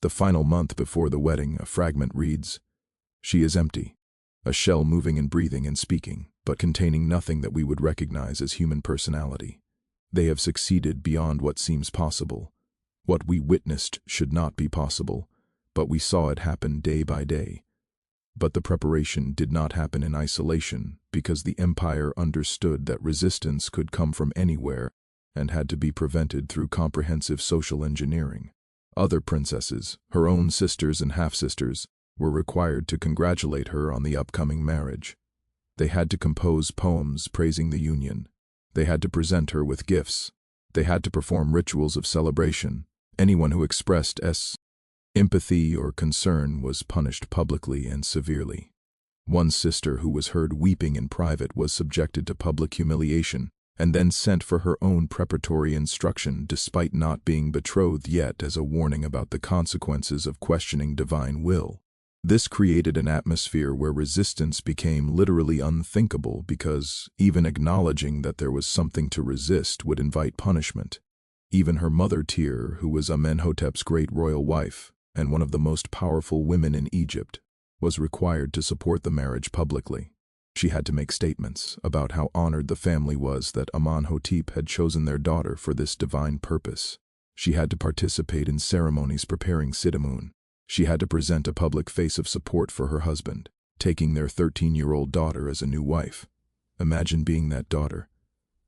The final month before the wedding, a fragment reads, "She is empty, a shell moving and breathing and speaking, but containing nothing that we would recognize as human personality. They have succeeded beyond what seems possible. What we witnessed should not be possible, but we saw it happen day by day. But the preparation did not happen in isolation because the empire understood that resistance could come from anywhere and had to be prevented through comprehensive social engineering. Other princesses, her own sisters and half-sisters, were required to congratulate her on the upcoming marriage. They had to compose poems praising the union. They had to present her with gifts. They had to perform rituals of celebration. Anyone who expressed empathy or concern was punished publicly and severely. One sister who was heard weeping in private was subjected to public humiliation and then sent for her own preparatory instruction despite not being betrothed yet, as a warning about the consequences of questioning divine will. This created an atmosphere where resistance became literally unthinkable because even acknowledging that there was something to resist would invite punishment. Even her mother Tyr, who was Amenhotep's great royal wife and one of the most powerful women in Egypt, was required to support the marriage publicly. She had to make statements about how honored the family was that Amenhotep had chosen their daughter for this divine purpose. She had to participate in ceremonies preparing Sidamun. She had to present a public face of support for her husband, taking their 13-year-old daughter as a new wife. Imagine being that daughter.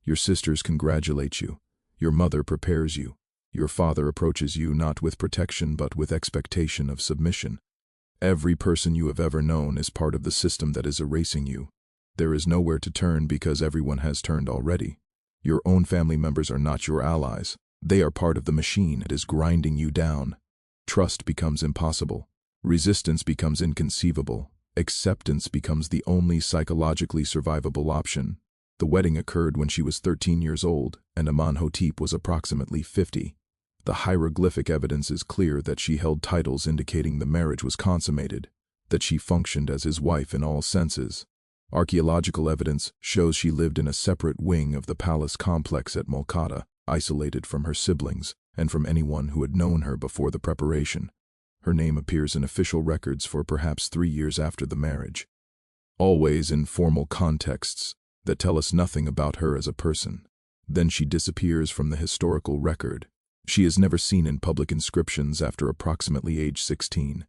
Your sisters congratulate you. Your mother prepares you. Your father approaches you not with protection but with expectation of submission. Every person you have ever known is part of the system that is erasing you. There is nowhere to turn because everyone has turned already. Your own family members are not your allies. They are part of the machine that is grinding you down. Trust becomes impossible. Resistance becomes inconceivable. Acceptance becomes the only psychologically survivable option. The wedding occurred when she was 13 years old, and Amenhotep was approximately 50. The hieroglyphic evidence is clear that she held titles indicating the marriage was consummated, that she functioned as his wife in all senses. Archaeological evidence shows she lived in a separate wing of the palace complex at Molkata, isolated from her siblings and from anyone who had known her before the preparation. Her name appears in official records for perhaps 3 years after the marriage, always in formal contexts that tell us nothing about her as a person. Then she disappears from the historical record. She is never seen in public inscriptions after approximately age 16.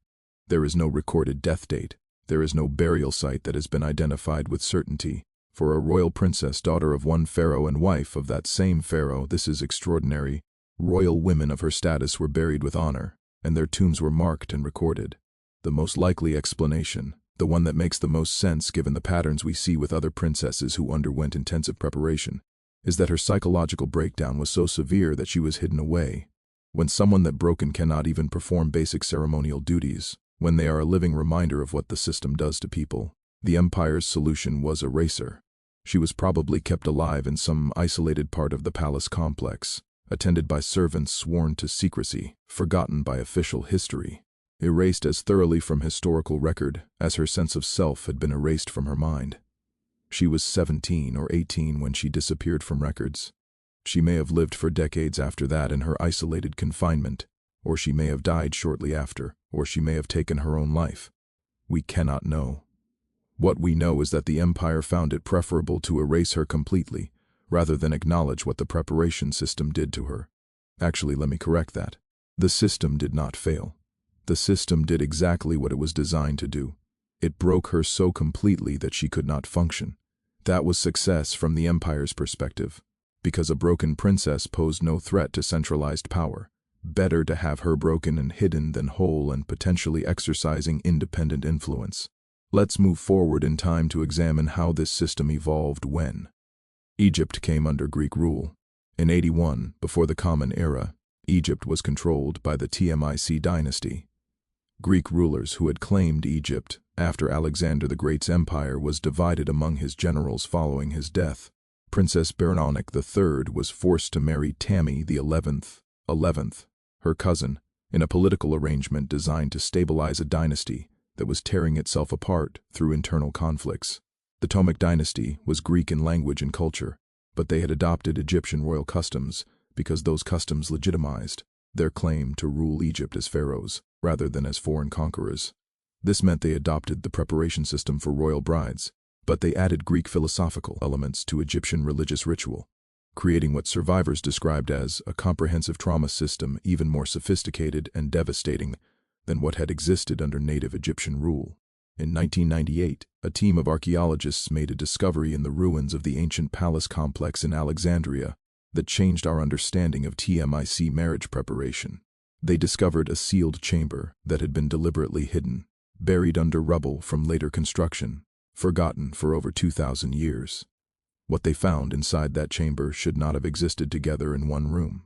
There is no recorded death date. There is no burial site that has been identified with certainty. For a royal princess, daughter of one pharaoh and wife of that same pharaoh, this is extraordinary. Royal women of her status were buried with honor, and their tombs were marked and recorded. The most likely explanation, the one that makes the most sense given the patterns we see with other princesses who underwent intensive preparation, is that her psychological breakdown was so severe that she was hidden away. When someone that broken cannot even perform basic ceremonial duties, when they are a living reminder of what the system does to people, the empire's solution was erasure. She was probably kept alive in some isolated part of the palace complex, attended by servants sworn to secrecy, forgotten by official history, erased as thoroughly from historical record as her sense of self had been erased from her mind. She was 17 or 18 when she disappeared from records. She may have lived for decades after that in her isolated confinement, or she may have died shortly after, or she may have taken her own life. We cannot know. What we know is that the empire found it preferable to erase her completely, rather than acknowledge what the preparation system did to her. Actually, let me correct that. The system did not fail. The system did exactly what it was designed to do. It broke her so completely that she could not function. That was success from the empire's perspective, because a broken princess posed no threat to centralized power. Better to have her broken and hidden than whole and potentially exercising independent influence. Let's move forward in time to examine how this system evolved when Egypt came under Greek rule. In 81, before the Common Era, Egypt was controlled by the Tmic dynasty. Greek rulers who had claimed Egypt after Alexander the Great's empire was divided among his generals following his death. Princess Berenike III was forced to marry Tami the 11th, her cousin, in a political arrangement designed to stabilize a dynasty that was tearing itself apart through internal conflicts. The Ptolemaic dynasty was Greek in language and culture, but they had adopted Egyptian royal customs because those customs legitimized their claim to rule Egypt as pharaohs rather than as foreign conquerors. This meant they adopted the preparation system for royal brides, but they added Greek philosophical elements to Egyptian religious ritual, creating what survivors described as a comprehensive trauma system even more sophisticated and devastating than what had existed under native Egyptian rule. In 1998, a team of archaeologists made a discovery in the ruins of the ancient palace complex in Alexandria that changed our understanding of Tmic marriage preparation. They discovered a sealed chamber that had been deliberately hidden, buried under rubble from later construction, forgotten for over 2,000 years. What they found inside that chamber should not have existed together in one room.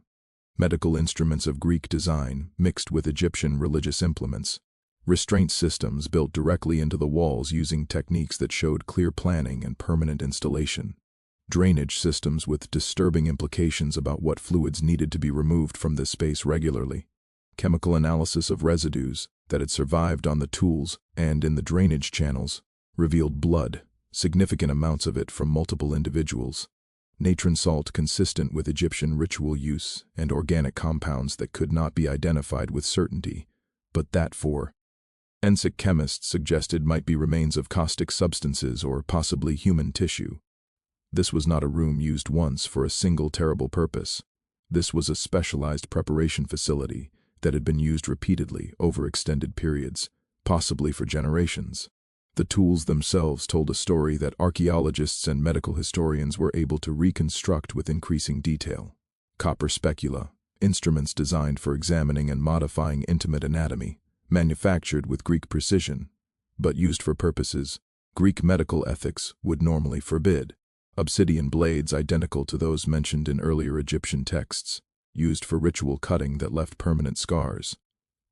Medical instruments of Greek design mixed with Egyptian religious implements. Restraint systems built directly into the walls using techniques that showed clear planning and permanent installation. Drainage systems with disturbing implications about what fluids needed to be removed from this space regularly. Chemical analysis of residues that had survived on the tools and in the drainage channels revealed blood, significant amounts of it from multiple individuals. Natron salt consistent with Egyptian ritual use and organic compounds that could not be identified with certainty, but that forensic chemists suggested might be remains of caustic substances or possibly human tissue. This was not a room used once for a single terrible purpose. This was a specialized preparation facility that had been used repeatedly over extended periods, possibly for generations. The tools themselves told a story that archaeologists and medical historians were able to reconstruct with increasing detail. Copper specula, instruments designed for examining and modifying intimate anatomy, manufactured with Greek precision, but used for purposes Greek medical ethics would normally forbid. Obsidian blades identical to those mentioned in earlier Egyptian texts, used for ritual cutting that left permanent scars.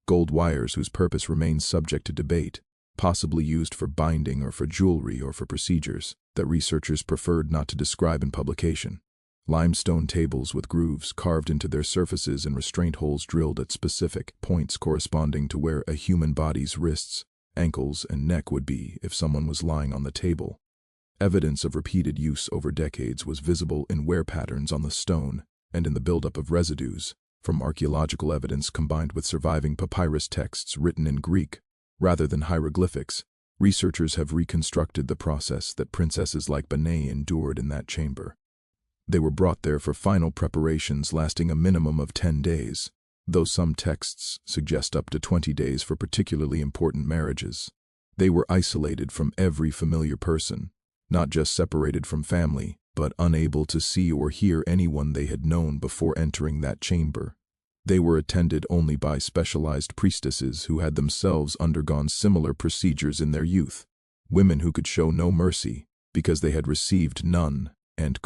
Gold wires whose purpose remains subject to debate, possibly used for binding or for jewelry or for procedures that researchers preferred not to describe in publication. Limestone tables with grooves carved into their surfaces and restraint holes drilled at specific points corresponding to where a human body's wrists, ankles, and neck would be if someone was lying on the table. Evidence of repeated use over decades was visible in wear patterns on the stone and in the buildup of residues from archaeological evidence combined with surviving papyrus texts written in Greek rather than hieroglyphics. Researchers have reconstructed the process that princesses like Benet endured in that chamber. They were brought there for final preparations lasting a minimum of 10 days, though some texts suggest up to 20 days for particularly important marriages. They were isolated from every familiar person, not just separated from family, but unable to see or hear anyone they had known before entering that chamber. They were attended only by specialized priestesses who had themselves undergone similar procedures in their youth, women who could show no mercy because they had received none, and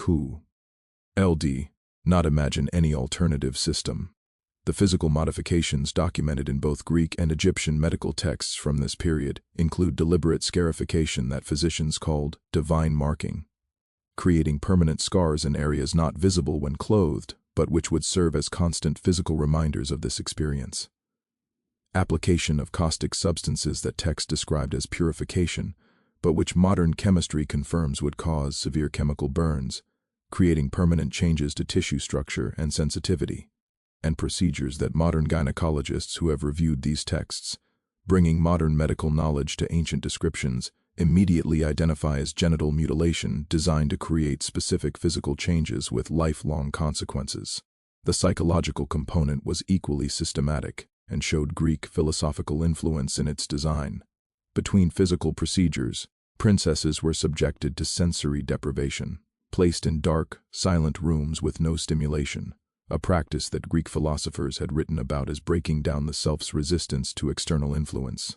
not imagine any alternative system. The physical modifications documented in both Greek and Egyptian medical texts from this period include deliberate scarification that physicians called divine marking, creating permanent scars in areas not visible when clothed, but which would serve as constant physical reminders of this experience. Application of caustic substances that text described as purification, but which modern chemistry confirms would cause severe chemical burns, creating permanent changes to tissue structure and sensitivity, and procedures that modern gynecologists who have reviewed these texts, bringing modern medical knowledge to ancient descriptions, immediately identify as genital mutilation designed to create specific physical changes with lifelong consequences. The psychological component was equally systematic and showed Greek philosophical influence in its design. Between physical procedures, princesses were subjected to sensory deprivation, placed in dark, silent rooms with no stimulation, a practice that Greek philosophers had written about as breaking down the self's resistance to external influence.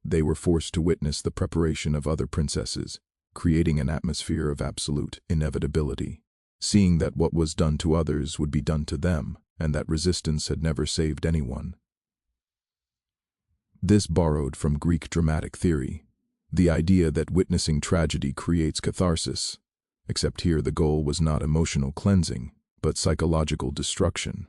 They were forced to witness the preparation of other princesses, creating an atmosphere of absolute inevitability, seeing that what was done to others would be done to them, and that resistance had never saved anyone. This borrowed from Greek dramatic theory, the idea that witnessing tragedy creates catharsis, except here the goal was not emotional cleansing, but psychological destruction.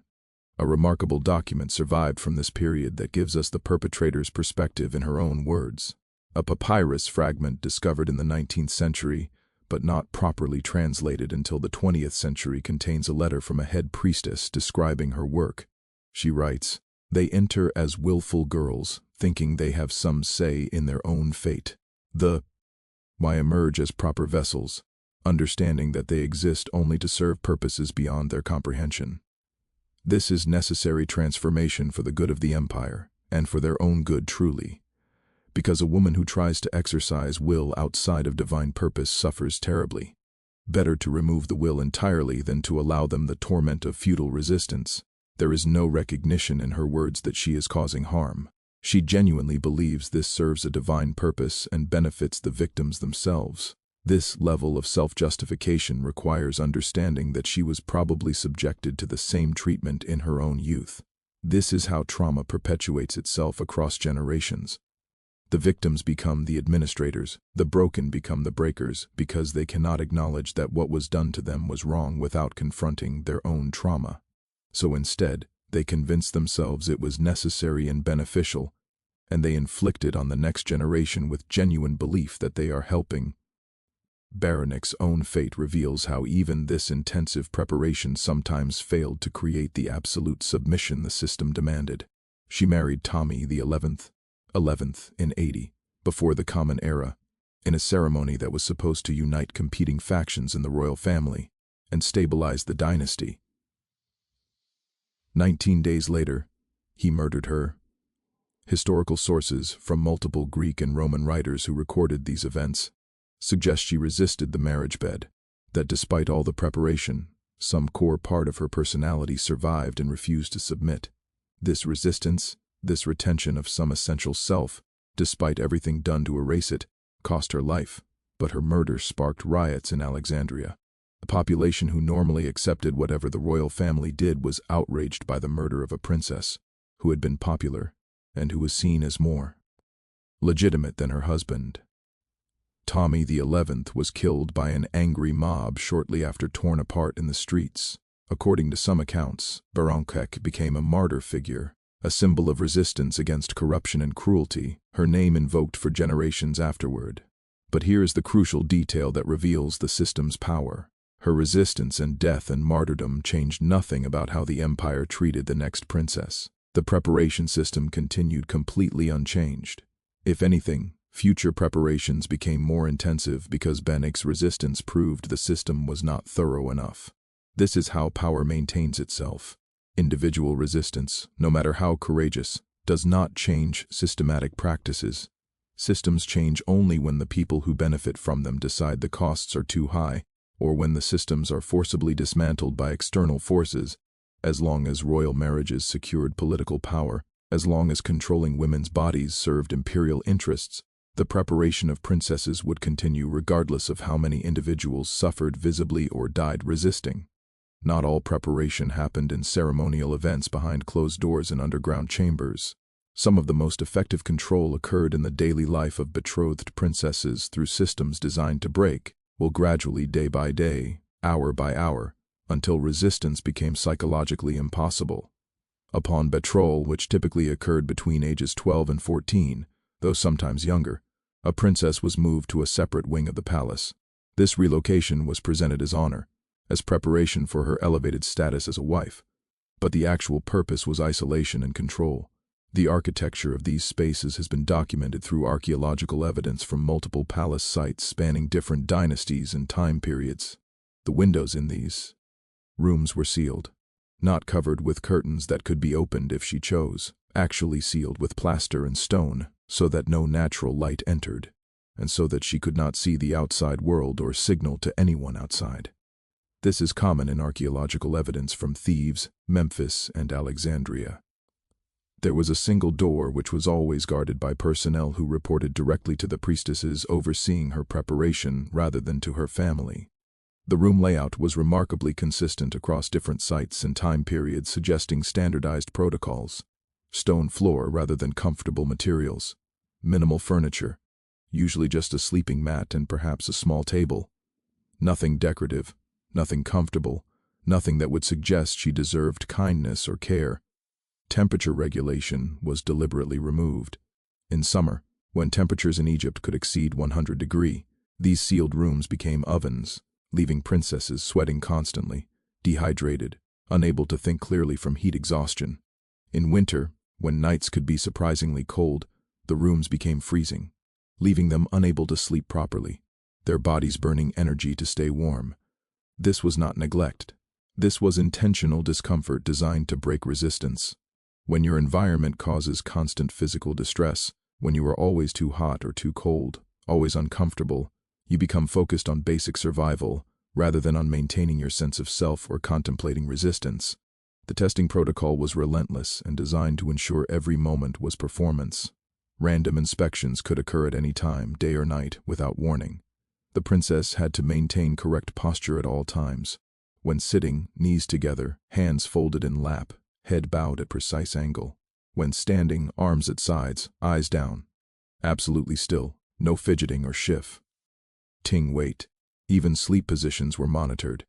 A remarkable document survived from this period that gives us the perpetrator's perspective in her own words. A papyrus fragment discovered in the 19th century, but not properly translated until the 20th century, contains a letter from a head priestess describing her work. She writes, "They enter as willful girls, thinking they have some say in their own fate. Why emerge as proper vessels, understanding that they exist only to serve purposes beyond their comprehension. This is necessary transformation for the good of the empire, and for their own good truly, because a woman who tries to exercise will outside of divine purpose suffers terribly. Better to remove the will entirely than to allow them the torment of futile resistance. There is no recognition in her words that she is causing harm. She genuinely believes this serves a divine purpose and benefits the victims themselves. This level of self-justification requires understanding that she was probably subjected to the same treatment in her own youth. This is how trauma perpetuates itself across generations. The victims become the administrators, the broken become the breakers, because they cannot acknowledge that what was done to them was wrong without confronting their own trauma. So instead, they convince themselves it was necessary and beneficial, and they inflict it on the next generation with genuine belief that they are helping. Berenice's own fate reveals how even this intensive preparation sometimes failed to create the absolute submission the system demanded. She married Ptolemy the 11th in 80, before the Common Era, in a ceremony that was supposed to unite competing factions in the royal family and stabilize the dynasty. 19 days later, he murdered her. Historical sources from multiple Greek and Roman writers who recorded these events suggest she resisted the marriage bed, that despite all the preparation, some core part of her personality survived and refused to submit. This resistance, this retention of some essential self, despite everything done to erase it, cost her life, but her murder sparked riots in Alexandria. The population who normally accepted whatever the royal family did was outraged by the murder of a princess who had been popular and who was seen as more legitimate than her husband. Ptolemy the 11th was killed by an angry mob shortly after, torn apart in the streets. According to some accounts, Berenice became a martyr figure, a symbol of resistance against corruption and cruelty, her name invoked for generations afterward. But here is the crucial detail that reveals the system's power. Her resistance and death and martyrdom changed nothing about how the empire treated the next princess. The preparation system continued completely unchanged. If anything, future preparations became more intensive because Berenice's resistance proved the system was not thorough enough. This is how power maintains itself. Individual resistance, no matter how courageous, does not change systematic practices. Systems change only when the people who benefit from them decide the costs are too high, or when the systems are forcibly dismantled by external forces. As long as royal marriages secured political power, as long as controlling women's bodies served imperial interests, the preparation of princesses would continue regardless of how many individuals suffered visibly or died resisting. Not all preparation happened in ceremonial events behind closed doors in underground chambers. Some of the most effective control occurred in the daily life of betrothed princesses through systems designed to break, will gradually, day by day, hour by hour, until resistance became psychologically impossible. Upon betrothal, which typically occurred between ages 12 and 14, though sometimes younger, a princess was moved to a separate wing of the palace. This relocation was presented as honor, as preparation for her elevated status as a wife. But the actual purpose was isolation and control. The architecture of these spaces has been documented through archaeological evidence from multiple palace sites spanning different dynasties and time periods. The windows in these rooms were sealed, not covered with curtains that could be opened if she chose, actually sealed with plaster and stone so that no natural light entered, and so that she could not see the outside world or signal to anyone outside. This is common in archaeological evidence from Thebes, Memphis, and Alexandria. There was a single door which was always guarded by personnel who reported directly to the priestesses overseeing her preparation rather than to her family. The room layout was remarkably consistent across different sites and time periods, suggesting standardized protocols. Stone floor rather than comfortable materials. Minimal furniture, usually just a sleeping mat and perhaps a small table. Nothing decorative, nothing comfortable, nothing that would suggest she deserved kindness or care. Temperature regulation was deliberately removed. In summer, when temperatures in Egypt could exceed 100 degrees, these sealed rooms became ovens, leaving princesses sweating constantly, dehydrated, unable to think clearly from heat exhaustion. In winter, when nights could be surprisingly cold, the rooms became freezing, leaving them unable to sleep properly, their bodies burning energy to stay warm. This was not neglect. This was intentional discomfort designed to break resistance. When your environment causes constant physical distress, when you are always too hot or too cold, always uncomfortable, you become focused on basic survival rather than on maintaining your sense of self or contemplating resistance. The testing protocol was relentless and designed to ensure every moment was performance. Random inspections could occur at any time, day or night, without warning. The princess had to maintain correct posture at all times. When sitting, knees together, hands folded in lap, head bowed at precise angle. When standing, arms at sides, eyes down. Absolutely still, no fidgeting or shift. Ting wait. Even sleep positions were monitored.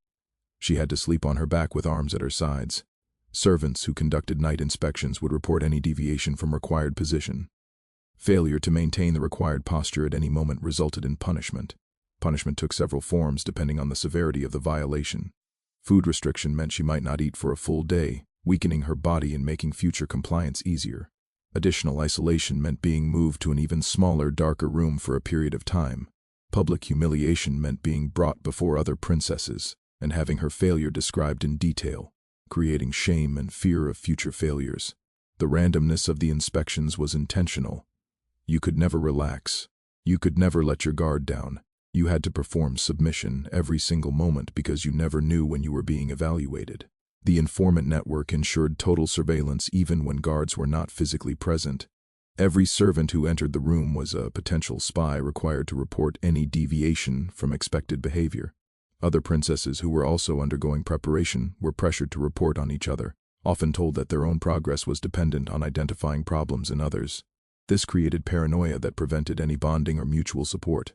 She had to sleep on her back with arms at her sides. Servants who conducted night inspections would report any deviation from required position. Failure to maintain the required posture at any moment resulted in punishment. Punishment took several forms depending on the severity of the violation. Food restriction meant she might not eat for a full day, weakening her body and making future compliance easier. Additional isolation meant being moved to an even smaller, darker room for a period of time. Public humiliation meant being brought before other princesses and having her failure described in detail, creating shame and fear of future failures. The randomness of the inspections was intentional. You could never relax. You could never let your guard down. You had to perform submission every single moment because you never knew when you were being evaluated. The informant network ensured total surveillance even when guards were not physically present. Every servant who entered the room was a potential spy required to report any deviation from expected behavior. Other princesses who were also undergoing preparation were pressured to report on each other, often told that their own progress was dependent on identifying problems in others. This created paranoia that prevented any bonding or mutual support.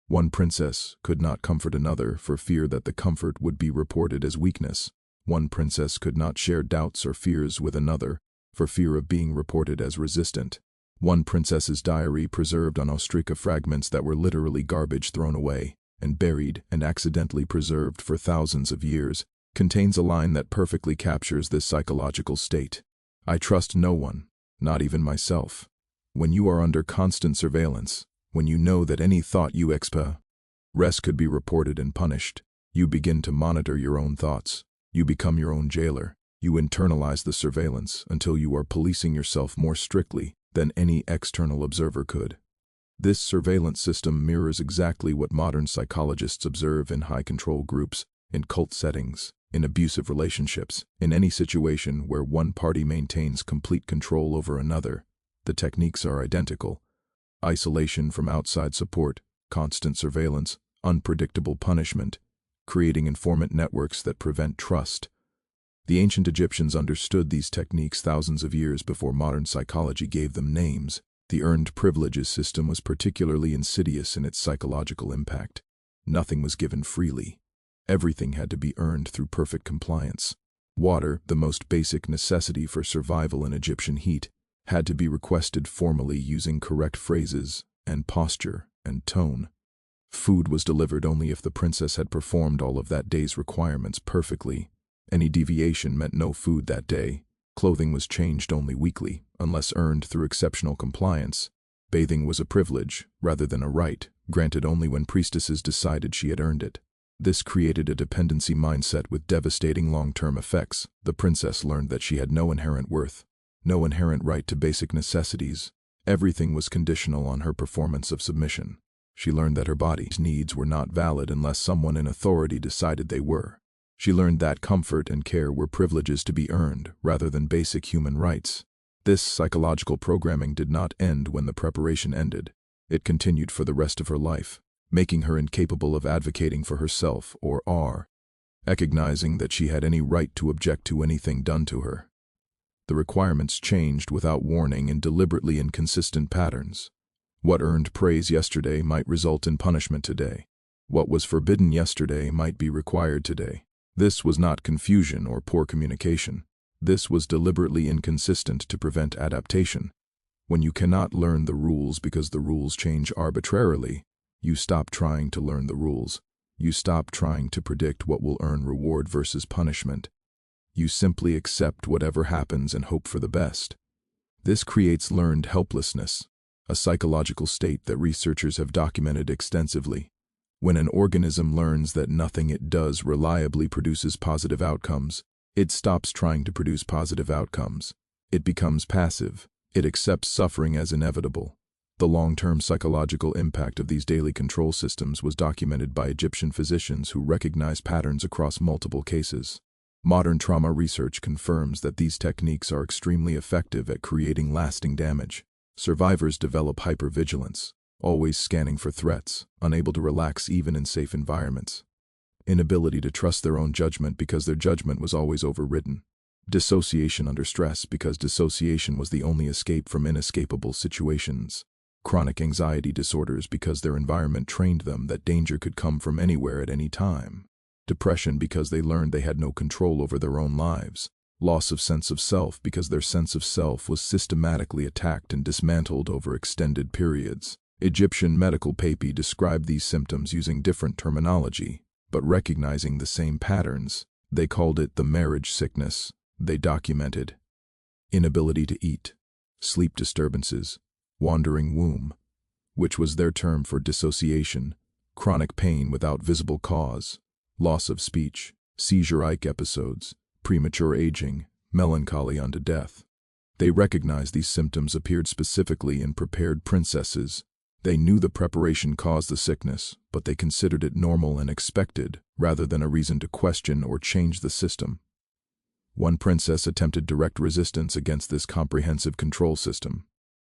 One princess could not comfort another for fear that the comfort would be reported as weakness. One princess could not share doubts or fears with another for fear of being reported as resistant. One princess's diary, preserved on ostraca fragments that were literally garbage thrown away and buried and accidentally preserved for thousands of years, contains a line that perfectly captures this psychological state. I trust no one, not even myself. When you are under constant surveillance, when you know that any thought you express could be reported and punished, you begin to monitor your own thoughts. You become your own jailer. You internalize the surveillance until you are policing yourself more strictly than any external observer could. This surveillance system mirrors exactly what modern psychologists observe in high-control groups, in cult settings, in abusive relationships, in any situation where one party maintains complete control over another. The techniques are identical. Isolation from outside support, constant surveillance, unpredictable punishment, creating informant networks that prevent trust. The ancient Egyptians understood these techniques thousands of years before modern psychology gave them names. The earned privileges system was particularly insidious in its psychological impact. Nothing was given freely. Everything had to be earned through perfect compliance. Water, the most basic necessity for survival in Egyptian heat, had to be requested formally using correct phrases and posture and tone. Food was delivered only if the princess had performed all of that day's requirements perfectly. Any deviation meant no food that day. Clothing was changed only weekly, unless earned through exceptional compliance. Bathing was a privilege, rather than a right, granted only when priestesses decided she had earned it. This created a dependency mindset with devastating long-term effects. The princess learned that she had no inherent worth, no inherent right to basic necessities. Everything was conditional on her performance of submission. She learned that her body's needs were not valid unless someone in authority decided they were. She learned that comfort and care were privileges to be earned rather than basic human rights. This psychological programming did not end when the preparation ended. It continued for the rest of her life, making her incapable of advocating for herself or recognizing that she had any right to object to anything done to her. The requirements changed without warning in deliberately inconsistent patterns. What earned praise yesterday might result in punishment today. What was forbidden yesterday might be required today. This was not confusion or poor communication. This was deliberately inconsistent to prevent adaptation. When you cannot learn the rules because the rules change arbitrarily, you stop trying to learn the rules. You stop trying to predict what will earn reward versus punishment. You simply accept whatever happens and hope for the best. This creates learned helplessness, a psychological state that researchers have documented extensively. When an organism learns that nothing it does reliably produces positive outcomes, it stops trying to produce positive outcomes. It becomes passive. It accepts suffering as inevitable. The long-term psychological impact of these daily control systems was documented by Egyptian physicians who recognized patterns across multiple cases. Modern trauma research confirms that these techniques are extremely effective at creating lasting damage. Survivors develop hypervigilance, always scanning for threats, unable to relax even in safe environments. Inability to trust their own judgment because their judgment was always overridden. Dissociation under stress because dissociation was the only escape from inescapable situations. Chronic anxiety disorders because their environment trained them that danger could come from anywhere at any time. Depression because they learned they had no control over their own lives. Loss of sense of self because their sense of self was systematically attacked and dismantled over extended periods. Egyptian medical papers described these symptoms using different terminology, but recognizing the same patterns. They called it the marriage sickness. They documented inability to eat, sleep disturbances, wandering womb, which was their term for dissociation, chronic pain without visible cause, loss of speech, seizure-like episodes, premature aging, melancholy unto death. They recognized these symptoms appeared specifically in prepared princesses. They knew the preparation caused the sickness, but they considered it normal and expected, rather than a reason to question or change the system. One princess attempted direct resistance against this comprehensive control system.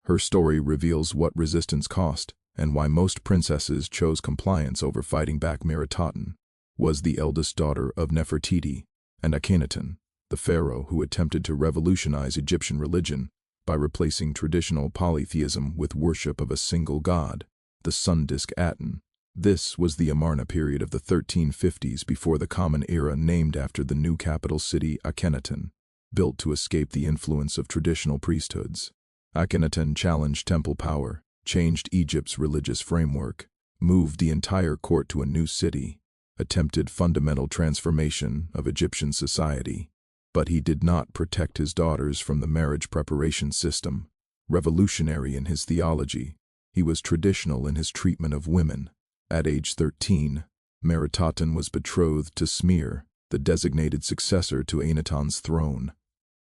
Her story reveals what resistance cost and why most princesses chose compliance over fighting back. Meritaten was the eldest daughter of Nefertiti and Akhenaten, the pharaoh who attempted to revolutionize Egyptian religion by replacing traditional polytheism with worship of a single god, the sun disk Aten. This was the Amarna period of the 1350s before the Common Era, named after the new capital city Akhenaten, built to escape the influence of traditional priesthoods. Akhenaten challenged temple power, changed Egypt's religious framework, moved the entire court to a new city, attempted fundamental transformation of Egyptian society. But he did not protect his daughters from the marriage preparation system. Revolutionary in his theology, he was traditional in his treatment of women. At age 13, Meritaten was betrothed to Smir, the designated successor to Akhenaten's throne.